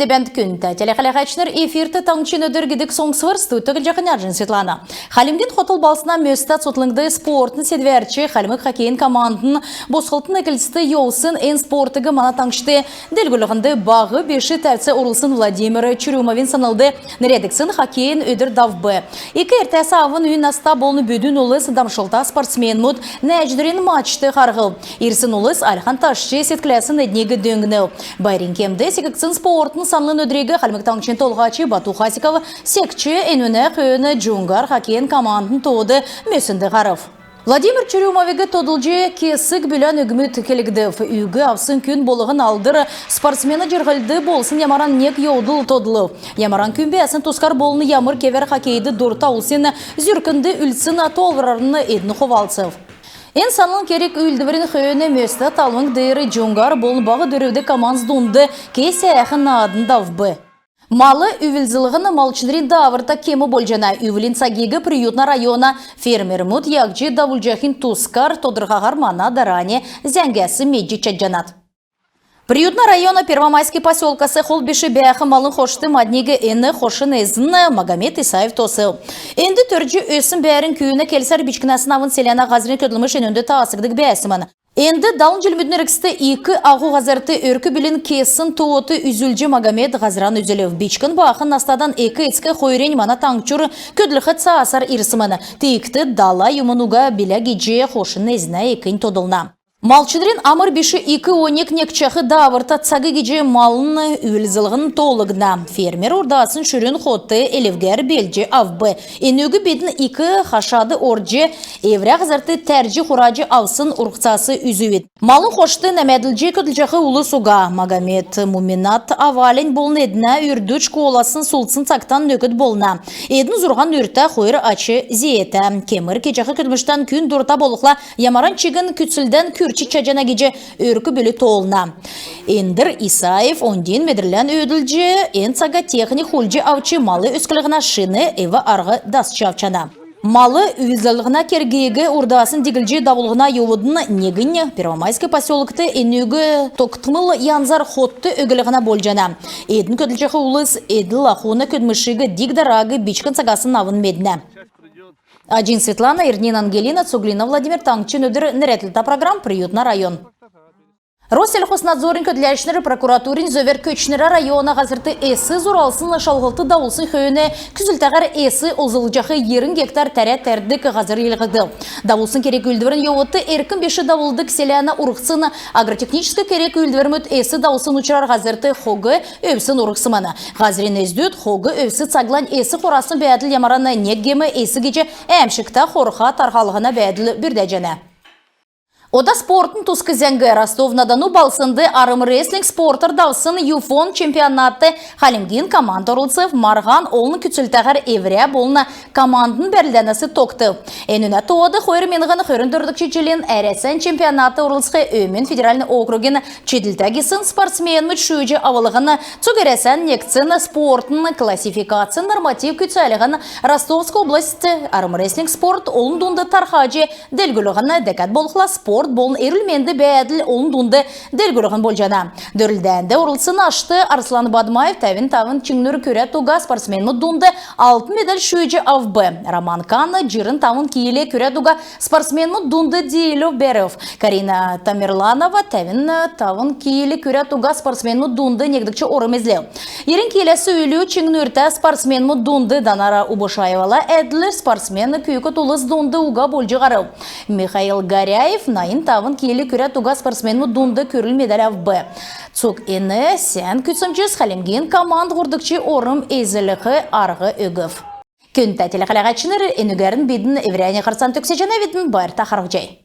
Тенде бәнд күнті. Телехалахачныр эфирті таңчын өдіргідік соңсывыр стуттығын жақын аржын Светлана. Халимген хотыл балсына мөстат сотлыңды спортын седверчі Халимық хоккейн командын босқылтын әкілісті еусын ән спортығы мана таңшты делгілігінді бағы беші тәрці орылсын Владимир Чурюмовин санылды нередіксін хоккейн өдір давбы. Екі әртәсі авын үйін аста болны бөдін олыс дамшылта спортсмен мұд нәждірін матчты қарғыл. Ирсын олыс Альхан Ташчы сеткіләсін әднегі дөңгінеу. Байрин кемді секіксін спортын санлын өдрегі Халимық таңчын толғачы Бату Хасиков секчі әнуіне қүйіні джунгар хоккейн командын тоғды мөсінді қарып. Владимир Чурюмовиге тодылжы кесік білен үгімет келігді. Үйгі авсын күн болығын алдыр спортсмені жырғылды болсын ямаран нек еудыл тодылы. Ямаран күн бәсін тұскар болыны ямыр кевер хоккейді дұрта олсын зүркінді үлсін толғырарыны едіні қовалсып. Ен санлын керек үлдібірін қойыны мөсті талвың дейірі джунгар болын бағы дөревді команз дұнды кейсе әхін адын давбы. Малы үвілзілігіні малчынрин давырта кемі болжана. Үвілін сагегі приютна района фермер мұд яғжы давылжахин тускар тодырғағар мана даране зәңгәсі меджі чаджанат. Приютна района Первомайский поселкасы хол беші бәхі малын қошты маднегі әні қошын әзіні Магомед Исаев тосыл. Әнді түрджі өсін бәрін күйіні келсар бичкінасына авын селяна ғазырын көділміш әнінді таасығдық бәсімін. Әнді далын жүлмүдін әрікісті екі ағу ғазырты өркі білін кесін туоты үзілжі Магомед ғазыран үзілів. Бичкін бақын астадан екі әцкі қойрен мана таңчур көділіқі цаасар ирсімін. Тейікті дала юмынуға біля гедже қошын әзіна екін тодылна. Малчынрин амыр беші екі онек некчахы давырта цағы геже малын үлзілғын толығына. Фермер ордасын шүрін хоты елевгер белже авбы. Енөгі бетін екі хашады орджи евря ғызарты тәржі құрачы авсын ұрқцасы үзует. Малын қошты нәмәділже көділжақы ұлы суға. Магомед Муминат авален болын едіна үрдіч қоласын сұлтсын цақтан нөкіт болына. Едін зұрған үрті қойыр ачы зиеті. Кемір кечақы көдіміштен күн дұрта болықла ямаран чигін күтсілден Чичаджана геже өркі бөлі толына. Эндір Исаев онден медірлен өділже, ен сага техник хулджи авчы малы өскілігіна шыны эві арғы дас чавчана. Малы үйізлігіна кергегі урдасын дегілже давылғына еуыдын негін Первомайский поселокты енөгі тоқтымыл янзар хотты өгілігіна болжана. Едін көділжеқі ұлыс еділ ақуыны көдмішігі дигдарағы бичкін сагасын авын медіне. Аджин Светлана, Ирнин Ангелина, Цуглина Владимир Таңчин өдір нәретліта программ «Приютна район». Россельхознадзорын көділәшінері прокуратурин зөвер көчінері района ғазырты әсі зұралсын шалғылты дауылсын қойыны күзілтәғар әсі олзылжақы 20 гектар тәрі тәрдік ғазыр елғыды. Дауылсын керек үлдіверін еуытты әркін беші дауылдық селяна ұрықсын агротехническі керек үлдівермет әсі дауылсын ұчырар ғазырты хоғы өбсін ұрықсыманы. Ғазырын әздет хоғы өбсі цаглан әсі қорасын бәділ ямараны негемі әсі геже әмшікта қорға тарғалығына бәділ бірдәжені. Ода спортын тұсқы зәңгі Ростов-на-Дону балсынды арым рестлинг спортыр даусын Юфон чемпионаты Халимген команд орылсып марған олны күтсілтәғір еврия болына командын бәрілдәнісі тоқты. Әнүнә тоғады қойыр меніғын қойрындырдық чечелен әресен чемпионаты орылсқы өмен федеральны округен чеділтәгісін спортсмен мүтшүйжі авылығыны цугересен некцін спортын классификациян норматив күтсәліғын Ростовск областы арым рестлинг спорт олын дұнды тархажы дәлгіліғыны дәкәт болықла спорт болын ерілменді бәділ олын дұнды дәргіліғін болжана. Дөрілдәнді орылсын ашты Арслан Бадмаев тәвін чыңныр көрі туға спортсменмі дұнды алтын медаль шүйджі авбы. Роман Каны жирын тавын кейілі көрі туға спортсменмі дұнды дейілі бәрів. Карина Тамерланова тавын кейілі көрі туға спортсменмі дұнды негдікчі орымезлеу. Ерін кейлесі өлі чыңнырта спортсменмі дұнды Данара Убышаевала әділі спортсмені күйкі тұлыз дұнды уға болжы ғарау. Михаил Горяев тавын кейлі көрі туға спортсменмі дұнды көріл медаль авбы. Цук ені сән күтсімчіз Халимген команд ғырдықчы орым әзіліғі арғы өгіф. Күн тәтілі қалағатшыныр әнігерін бейдің евряне қарсан төксе жана бетін байырта қарық жай.